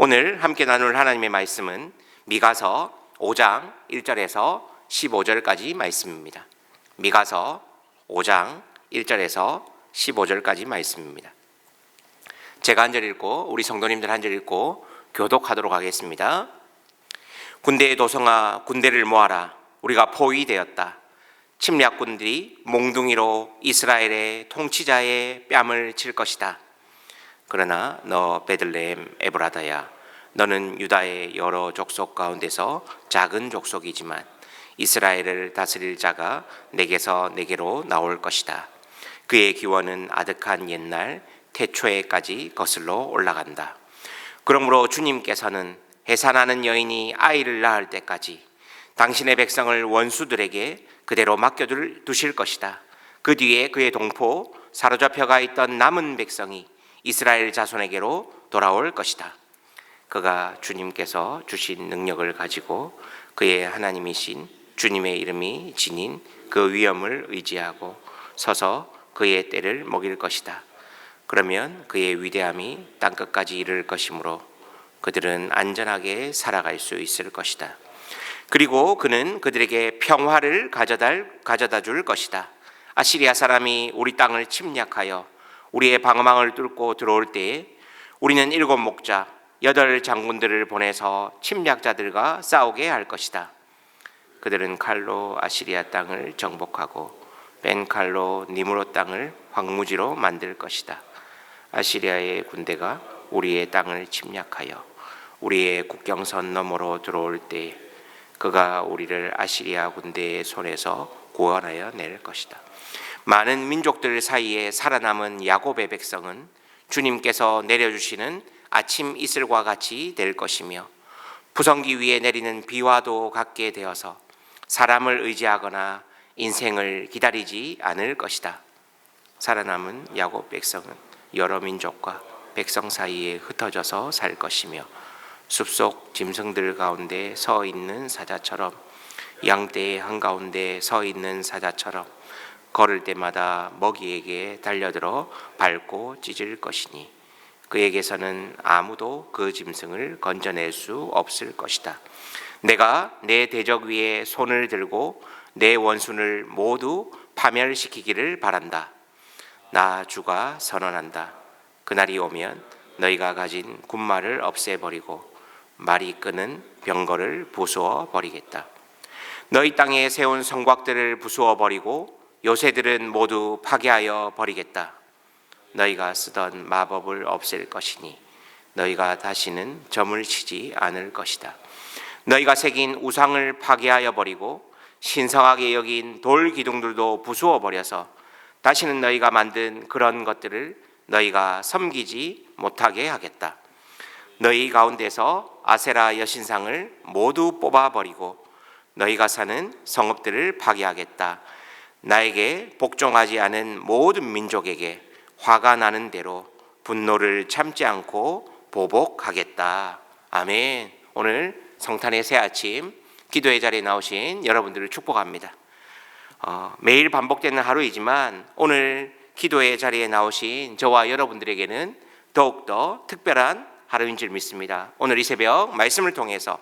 오늘 함께 나눌 하나님의 말씀은 미가서 5장 1절에서 15절까지 말씀입니다. 미가서 5장 1절에서 15절까지 말씀입니다. 제가 한 절 읽고 우리 성도님들 한 절 읽고 교독하도록 하겠습니다. 군대의 도성아, 군대를 모아라. 우리가 포위되었다. 침략군들이 몽둥이로 이스라엘의 통치자의 뺨을 칠 것이다. 그러나 너 베들레헴 에브라다야, 너는 유다의 여러 족속 가운데서 작은 족속이지만 이스라엘을 다스릴 자가 내게서 내게로 나올 것이다. 그의 기원은 아득한 옛날 태초에까지 거슬러 올라간다. 그러므로 주님께서는 해산하는 여인이 아이를 낳을 때까지 당신의 백성을 원수들에게 그대로 맡겨두실 것이다. 그 뒤에 그의 동포 사로잡혀가 있던 남은 백성이 이스라엘 자손에게로 돌아올 것이다. 그가 주님께서 주신 능력을 가지고 그의 하나님이신 주님의 이름이 지닌 그 위엄을 의지하고 서서 그의 때를 먹일 것이다. 그러면 그의 위대함이 땅끝까지 이를 것이므로 그들은 안전하게 살아갈 수 있을 것이다. 그리고 그는 그들에게 평화를 가져다 줄 것이다. 아시리아 사람이 우리 땅을 침략하여 우리의 방어망을 뚫고 들어올 때에 우리는 7 목자 8 장군들을 보내서 침략자들과 싸우게 할 것이다. 그들은 칼로 아시리아 땅을 정복하고 뺀 칼로 니므롯 땅을 황무지로 만들 것이다. 아시리아의 군대가 우리의 땅을 침략하여 우리의 국경선 너머로 들어올 때 그가 우리를 아시리아 군대의 손에서 구원하여 낼 것이다. 많은 민족들 사이에 살아남은 야곱의 백성은 주님께서 내려주시는 아침 이슬과 같이 될 것이며 부성기 위에 내리는 비와도 같게 되어서 사람을 의지하거나 인생을 기다리지 않을 것이다. 살아남은 야곱 백성은 여러 민족과 백성 사이에 흩어져서 살 것이며 숲속 짐승들 가운데 서 있는 사자처럼 양떼의 한가운데 서 있는 사자처럼 걸을 때마다 먹이에게 달려들어 밟고 찢을 것이니 그에게서는 아무도 그 짐승을 건져낼 수 없을 것이다. 내가 내 대적 위에 손을 들고 내 원수를 모두 파멸시키기를 바란다. 나 주가 선언한다. 그날이 오면 너희가 가진 군마를 없애버리고 말이 끄는 병거를 부수어 버리겠다. 너희 땅에 세운 성곽들을 부수어 버리고 요새들은 모두 파괴하여 버리겠다. 너희가 쓰던 마법을 없앨 것이니 너희가 다시는 점을 치지 않을 것이다. 너희가 새긴 우상을 파괴하여 버리고 신성하게 여긴 돌 기둥들도 부수어 버려서 다시는 너희가 만든 그런 것들을 너희가 섬기지 못하게 하겠다. 너희 가운데서 아세라 여신상을 모두 뽑아버리고 너희가 사는 성읍들을 파괴하겠다. 나에게 복종하지 않은 모든 민족에게 화가 나는 대로 분노를 참지 않고 보복하겠다. 아멘. 오늘 성탄의 새 아침 기도의 자리에 나오신 여러분들을 축복합니다. 매일 반복되는 하루이지만 오늘 기도의 자리에 나오신 저와 여러분들에게는 더욱더 특별한 하루인 줄 믿습니다. 오늘 이 새벽 말씀을 통해서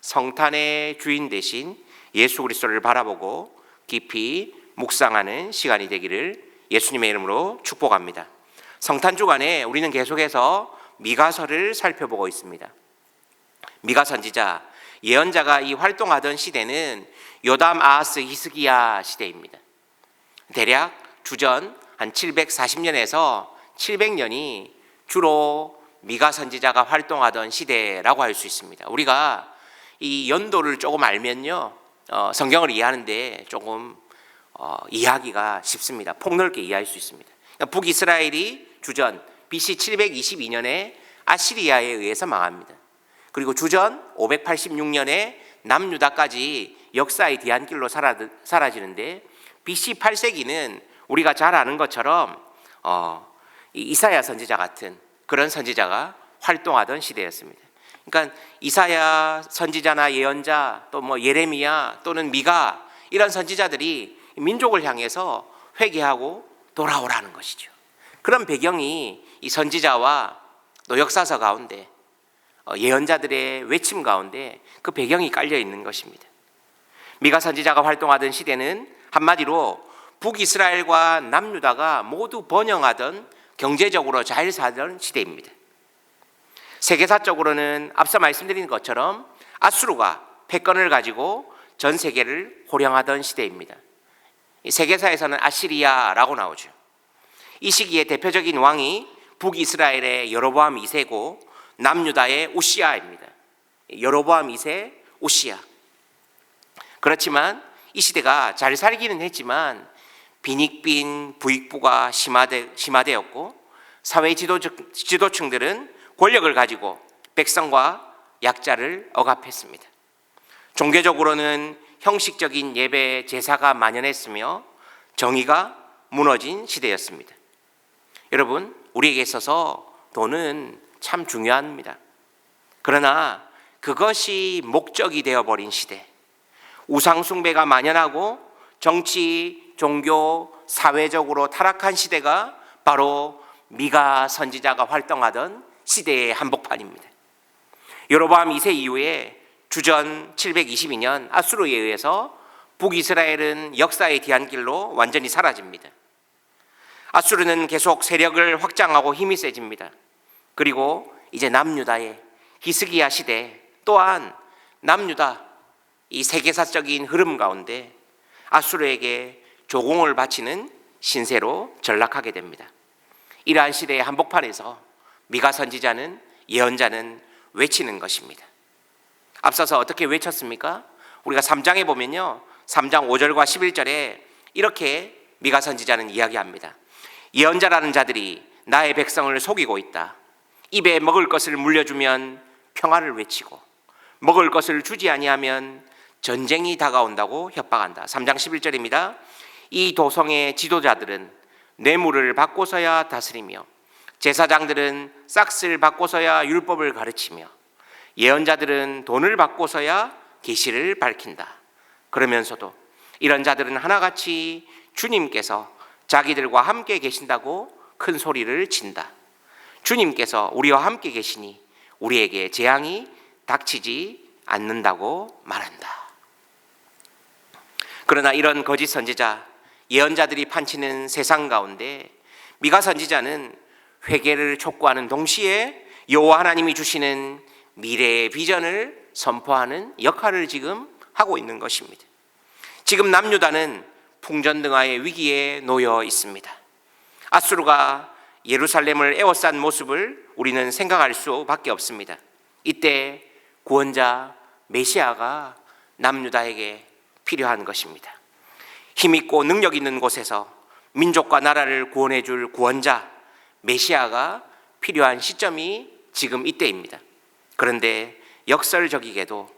성탄의 주인 되신 예수 그리스도를 바라보고 깊이 묵상하는 시간이 되기를 예수님의 이름으로 축복합니다. 성탄 주간에 우리는 계속해서 미가서를 살펴보고 있습니다. 미가 선지자, 예언자가 이 활동하던 시대는 요담, 아하스, 히스기야 시대입니다. 대략 주전 한 740년에서 700년이 주로 미가 선지자가 활동하던 시대라고 할 수 있습니다. 우리가 이 연도를 조금 알면요, 성경을 이해하는데 조금 이해하기가 쉽습니다. 폭넓게 이해할 수 있습니다. 그러니까 북이스라엘이 주전 BC 722년에 아시리아에 의해서 망합니다. 그리고 주전 586년에 남유다까지 역사의 뒤안길로 사라지는데 BC 8세기는 우리가 잘 아는 것처럼 이사야 선지자 같은 그런 선지자가 활동하던 시대였습니다. 그러니까 이사야 선지자나 예언자 또 예레미야 또는 미가 이런 선지자들이 민족을 향해서 회개하고 돌아오라는 것이죠. 그런 배경이 이 선지자와 또 역사서 가운데 예언자들의 외침 가운데 그 배경이 깔려 있는 것입니다. 미가 선지자가 활동하던 시대는 한마디로 북이스라엘과 남유다가 모두 번영하던 경제적으로 잘 살던 시대입니다. 세계사적으로는 앞서 말씀드린 것처럼 아수르가 패권을 가지고 전 세계를 호령하던 시대입니다. 세계사에서는 아시리아라고 나오죠. 이 시기에 대표적인 왕이 북이스라엘의 여로보암 2세고 남유다의 우시아입니다. 여로보암 2세 우시아. 그렇지만 이 시대가 잘 살기는 했지만 빈익빈 부익부가 심화되었고 사회 지도층들은 권력을 가지고 백성과 약자를 억압했습니다. 종교적으로는 형식적인 예배 제사가 만연했으며 정의가 무너진 시대였습니다. 여러분, 우리에게 있어서 돈은 참 중요합니다. 그러나 그것이 목적이 되어버린 시대, 우상숭배가 만연하고 정치, 종교, 사회적으로 타락한 시대가 바로 미가 선지자가 활동하던 시대의 한복판입니다. 여로보암 2세 이후에 주전 722년 아수르에 의해서 북이스라엘은 역사의 뒤안길로 완전히 사라집니다. 아수르는 계속 세력을 확장하고 힘이 세집니다. 그리고 이제 남유다의 히스기야 시대 또한 남유다 이 세계사적인 흐름 가운데 아수르에게 조공을 바치는 신세로 전락하게 됩니다. 이러한 시대의 한복판에서 미가 선지자는 예언자는 외치는 것입니다. 앞서서 어떻게 외쳤습니까? 우리가 3장에 보면요, 3장 5절과 11절에 이렇게 미가 선지자는 이야기합니다. 예언자라는 자들이 나의 백성을 속이고 있다. 입에 먹을 것을 물려주면 평화를 외치고 먹을 것을 주지 아니하면 전쟁이 다가온다고 협박한다. 3장 11절입니다. 이 도성의 지도자들은 뇌물을 받고서야 다스리며 제사장들은 싹스를 받고서야 율법을 가르치며 예언자들은 돈을 받고서야 계시를 밝힌다. 그러면서도 이런 자들은 하나같이 주님께서 자기들과 함께 계신다고 큰 소리를 친다. 주님께서 우리와 함께 계시니 우리에게 재앙이 닥치지 않는다고 말한다. 그러나 이런 거짓 선지자, 예언자들이 판치는 세상 가운데 미가 선지자는 회개를 촉구하는 동시에 여호와 하나님이 주시는 미래의 비전을 선포하는 역할을 지금 하고 있는 것입니다. 지금 남유다는 풍전등화의 위기에 놓여 있습니다. 아수르가 예루살렘을 에워싼 모습을 우리는 생각할 수밖에 없습니다. 이때 구원자 메시아가 남유다에게 필요한 것입니다. 힘있고 능력 있는 곳에서 민족과 나라를 구원해 줄 구원자 메시아가 필요한 시점이 지금 이때입니다. 그런데 역설적이게도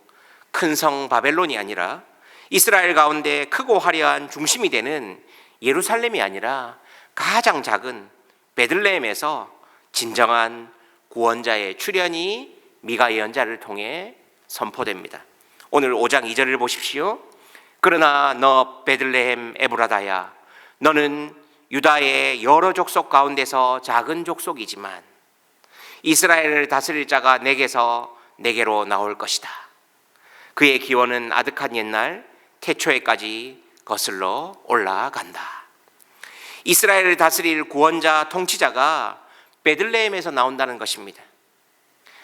큰 성 바벨론이 아니라 이스라엘 가운데 크고 화려한 중심이 되는 예루살렘이 아니라 가장 작은 베들레헴에서 진정한 구원자의 출현이 미가 예언자를 통해 선포됩니다. 오늘 5장 2절을 보십시오. 그러나 너 베들레헴 에브라다야, 너는 유다의 여러 족속 가운데서 작은 족속이지만 이스라엘을 다스릴 자가 내게로 나올 것이다. 그의 기원은 아득한 옛날 태초에까지 거슬러 올라간다. 이스라엘을 다스릴 구원자 통치자가 베들레헴에서 나온다는 것입니다.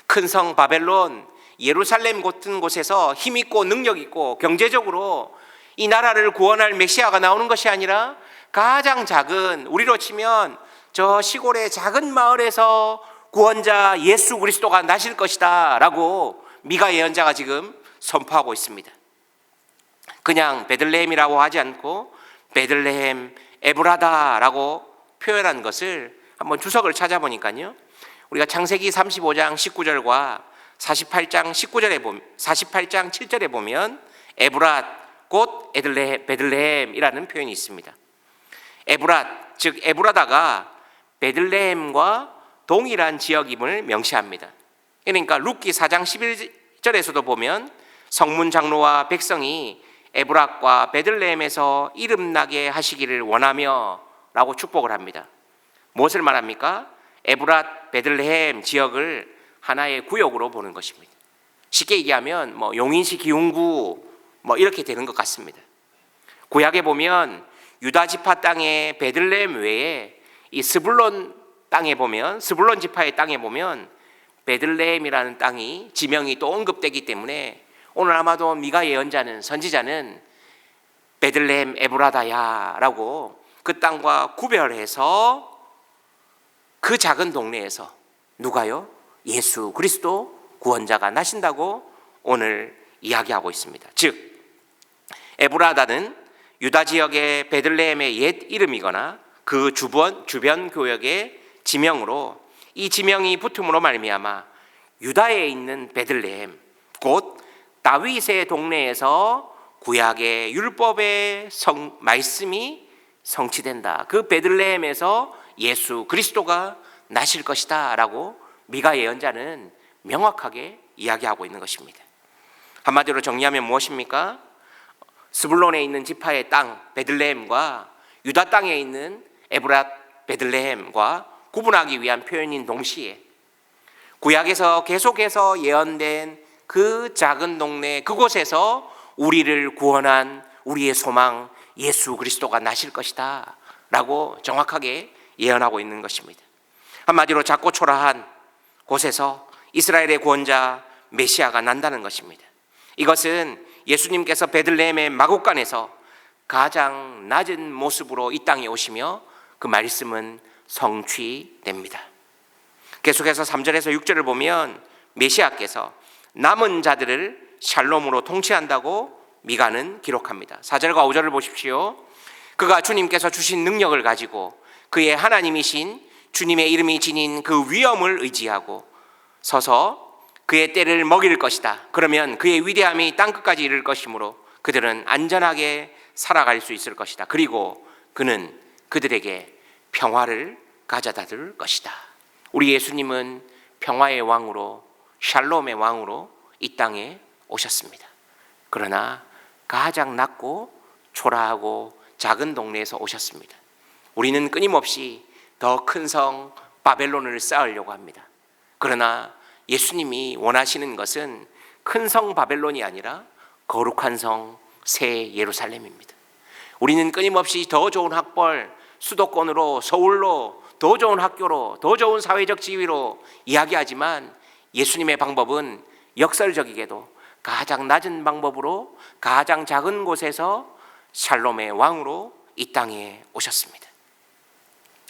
큰 성 바벨론, 예루살렘 같은 곳에서 힘있고 능력있고 경제적으로 이 나라를 구원할 메시아가 나오는 것이 아니라 가장 작은, 우리로 치면 저 시골의 작은 마을에서 구원자 예수 그리스도가 나실 것이다 라고 미가 예언자가 지금 선포하고 있습니다. 그냥 베들레헴이라고 하지 않고 베들레헴 에브라다라고 표현한 것을 한번 주석을 찾아보니까요, 우리가 창세기 35장 19절과 48장 7절에 보면 에브랏 곧 베들레헴이라는 표현이 있습니다. 에브랏, 즉 에브라다가 베들레헴과 동일한 지역임을 명시합니다. 그러니까 룻기 4장 11절에서도 보면 성문 장로와 백성이 에브랏과 베들레헴에서 이름나게 하시기를 원하며 라고 축복을 합니다. 무엇을 말합니까? 에브랏, 베들레헴 지역을 하나의 구역으로 보는 것입니다. 쉽게 얘기하면 용인시 기흥구 이렇게 되는 것 같습니다. 구약에 보면 유다 지파 땅의 베들레헴 외에 이 스불론 땅에 보면, 스불론 지파의 땅에 보면 베들레헴이라는 땅이 지명이 또 언급되기 때문에 오늘 아마도 미가 예언자는, 선지자는 베들레헴 에브라다야라고 그 땅과 구별해서 그 작은 동네에서 누가요? 예수 그리스도 구원자가 나신다고 오늘 이야기하고 있습니다. 즉 에브라다는 유다 지역의 베들레헴의 옛 이름이거나 그 주변 교역의 지명으로, 이 지명이 붙음으로 말미암아 유다에 있는 베들레헴, 곧 다윗의 동네에서 구약의 율법의 말씀이 성취된다. 그 베들레헴에서 예수 그리스도가 나실 것이다 라고 미가 예언자는 명확하게 이야기하고 있는 것입니다. 한마디로 정리하면 무엇입니까? 스불론에 있는 지파의 땅 베들레헴과 유다 땅에 있는 에브랏 베들레헴과 구분하기 위한 표현인 동시에 구약에서 계속해서 예언된 그 작은 동네, 그곳에서 우리를 구원한 우리의 소망 예수 그리스도가 나실 것이다 라고 정확하게 예언하고 있는 것입니다. 한마디로 작고 초라한 곳에서 이스라엘의 구원자 메시아가 난다는 것입니다. 이것은 예수님께서 베들레헴의 마국간에서 가장 낮은 모습으로 이 땅에 오시며 그 말씀은 성취됩니다. 계속해서 3절에서 6절을 보면 메시아께서 남은 자들을 샬롬으로 통치한다고 미가는 기록합니다. 4절과 5절을 보십시오. 그가 주님께서 주신 능력을 가지고 그의 하나님이신 주님의 이름이 지닌 그 위엄을 의지하고 서서 그의 때를 먹일 것이다. 그러면 그의 위대함이 땅끝까지 이를 것이므로 그들은 안전하게 살아갈 수 있을 것이다. 그리고 그는 그들에게 평화를 가져다 줄 것이다. 우리 예수님은 평화의 왕으로, 샬롬의 왕으로 이 땅에 오셨습니다. 그러나 가장 낮고 초라하고 작은 동네에서 오셨습니다. 우리는 끊임없이 더 큰 성 바벨론을 쌓으려고 합니다. 그러나 예수님이 원하시는 것은 큰 성 바벨론이 아니라 거룩한 성 새 예루살렘입니다. 우리는 끊임없이 더 좋은 학벌, 수도권으로, 서울로, 더 좋은 학교로, 더 좋은 사회적 지위로 이야기하지만 예수님의 방법은 역설적이게도 가장 낮은 방법으로 가장 작은 곳에서 샬롬의 왕으로 이 땅에 오셨습니다.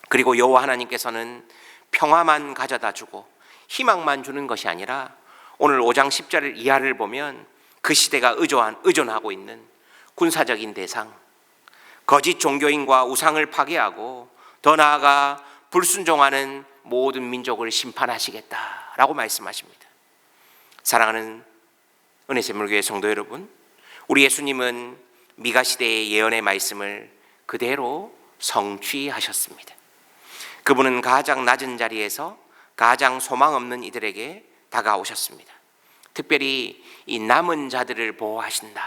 그리고 여호와 하나님께서는 평화만 가져다 주고 희망만 주는 것이 아니라 오늘 5장 10절 이하를 보면 그 시대가 의존하고 있는 군사적인 대상, 거짓 종교인과 우상을 파괴하고 더 나아가 불순종하는 모든 민족을 심판하시겠다라고 말씀하십니다. 사랑하는 은혜샘물교회 성도 여러분, 우리 예수님은 미가 시대의 예언의 말씀을 그대로 성취하셨습니다. 그분은 가장 낮은 자리에서 가장 소망 없는 이들에게 다가오셨습니다. 특별히 이 남은 자들을 보호하신다.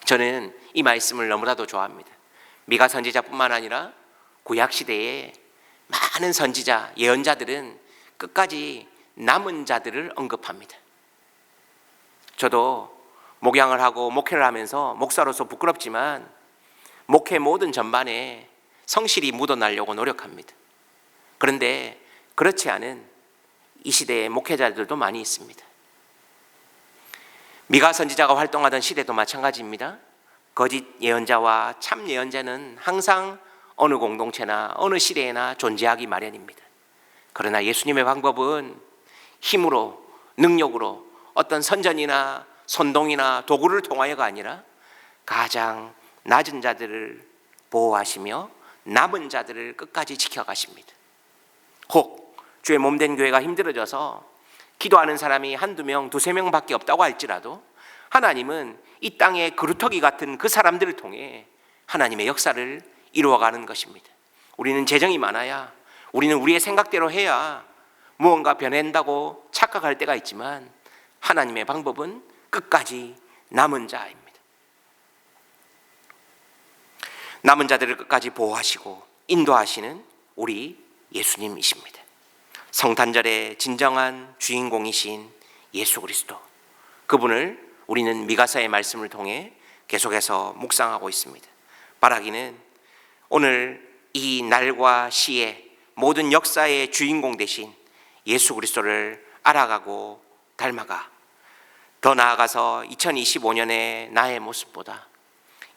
저는 이 말씀을 너무나도 좋아합니다. 미가 선지자뿐만 아니라 구약 시대에 많은 선지자, 예언자들은 끝까지 남은 자들을 언급합니다. 저도 목양을 하고 목회를 하면서 목사로서 부끄럽지만 목회 모든 전반에 성실히 묻어나려고 노력합니다. 그런데 그렇지 않은 이 시대의 목회자들도 많이 있습니다. 미가 선지자가 활동하던 시대도 마찬가지입니다. 거짓 예언자와 참 예언자는 항상 어느 공동체나 어느 시대에나 존재하기 마련입니다. 그러나 예수님의 방법은 힘으로, 능력으로, 어떤 선전이나 선동이나 도구를 통하여가 아니라 가장 낮은 자들을 보호하시며 남은 자들을 끝까지 지켜가십니다. 혹 주의 몸된 교회가 힘들어져서 기도하는 사람이 한두 명, 두세 명밖에 없다고 할지라도 하나님은 이 땅의 그루터기 같은 그 사람들을 통해 하나님의 역사를 이루어가는 것입니다. 우리는 재정이 많아야, 우리는 우리의 생각대로 해야 무언가 변한다고 착각할 때가 있지만 하나님의 방법은 끝까지 남은 자입니다. 남은 자들을 끝까지 보호하시고 인도하시는 우리 예수님이십니다. 성탄절의 진정한 주인공이신 예수 그리스도, 그분을 우리는 미가서의 말씀을 통해 계속해서 묵상하고 있습니다. 바라기는 오늘 이 날과 시의 모든 역사의 주인공 되신 예수 그리스도를 알아가고 닮아가, 더 나아가서 2025년의 나의 모습보다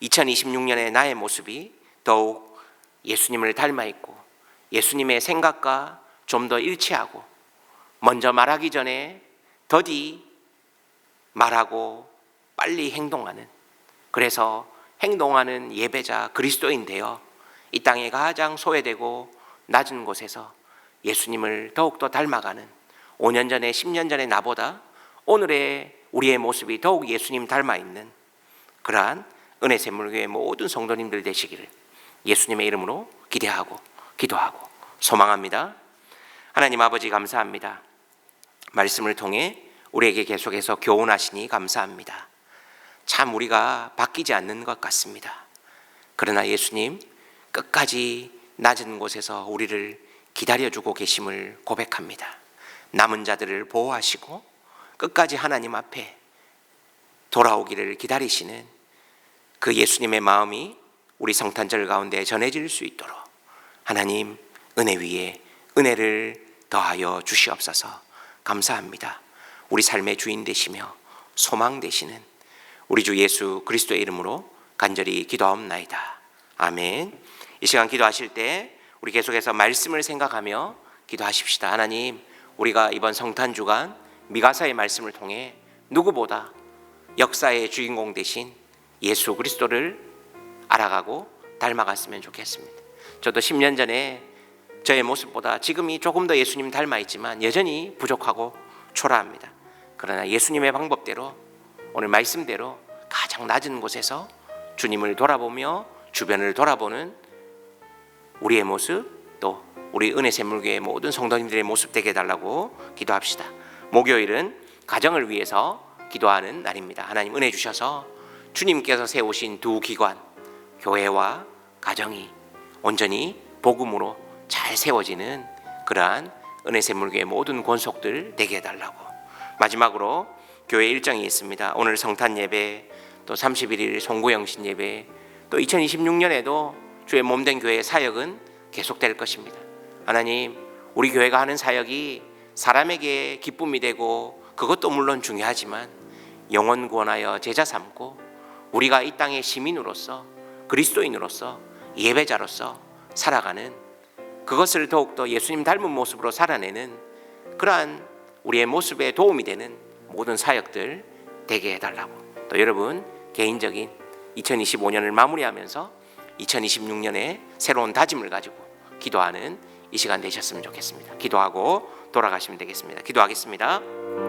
2026년의 나의 모습이 더욱 예수님을 닮아 있고 예수님의 생각과 좀 더 일치하고, 먼저 말하기 전에 더디 말하고 빨리 행동하는, 그래서 행동하는 예배자 그리스도인 되어 이 땅에 가장 소외되고 낮은 곳에서 예수님을 더욱더 닮아가는, 5년 전에 10년 전에 나보다 오늘의 우리의 모습이 더욱 예수님 닮아 있는 그러한 은혜샘물교회 모든 성도님들 되시기를 예수님의 이름으로 기대하고 기도하고 소망합니다. 하나님 아버지 감사합니다. 말씀을 통해 우리에게 계속해서 교훈하시니 감사합니다. 참 우리가 바뀌지 않는 것 같습니다. 그러나 예수님 끝까지 낮은 곳에서 우리를 기다려주고 계심을 고백합니다. 남은 자들을 보호하시고 끝까지 하나님 앞에 돌아오기를 기다리시는 그 예수님의 마음이 우리 성탄절 가운데 전해질 수 있도록 하나님 은혜 위에 은혜를 더하여 주시옵소서. 감사합니다. 우리 삶의 주인 되시며 소망 되시는 우리 주 예수 그리스도의 이름으로 간절히 기도하옵나이다. 아멘. 이 시간 기도하실 때 우리 계속해서 말씀을 생각하며 기도하십시다. 하나님, 우리가 이번 성탄 주간 미가서의 말씀을 통해 누구보다 역사의 주인공 되신 예수 그리스도를 알아가고 닮아갔으면 좋겠습니다. 저도 10년 전에 저의 모습보다 지금이 조금 더 예수님 닮아 있지만 여전히 부족하고 초라합니다. 그러나 예수님의 방법대로 오늘 말씀대로 가장 낮은 곳에서 주님을 돌아보며 주변을 돌아보는 우리의 모습, 또 우리 은혜샘물교회 모든 성도님들의 모습 되게 해달라고 기도합시다. 목요일은 가정을 위해서 기도하는 날입니다. 하나님 은혜 주셔서 주님께서 세우신 두 기관, 교회와 가정이 온전히 복음으로 잘 세워지는 그러한 은혜샘물교회 모든 권속들 되게 해달라고. 마지막으로 교회 일정이 있습니다. 오늘 성탄 예배, 또 31일 송구영신 예배, 또 2026년에도 주의 몸된 교회의 사역은 계속될 것입니다. 하나님, 우리 교회가 하는 사역이 사람에게 기쁨이 되고 그것도 물론 중요하지만 영혼 구원하여 제자 삼고 우리가 이 땅의 시민으로서 그리스도인으로서 예배자로서 살아가는, 그것을 더욱더 예수님 닮은 모습으로 살아내는 그러한 우리의 모습에 도움이 되는 모든 사역들 되게 해달라고. 또 여러분 개인적인 2025년을 마무리하면서 2026년에 새로운 다짐을 가지고 기도하는 이 시간 되셨으면 좋겠습니다. 기도하고 돌아가시면 되겠습니다. 기도하겠습니다.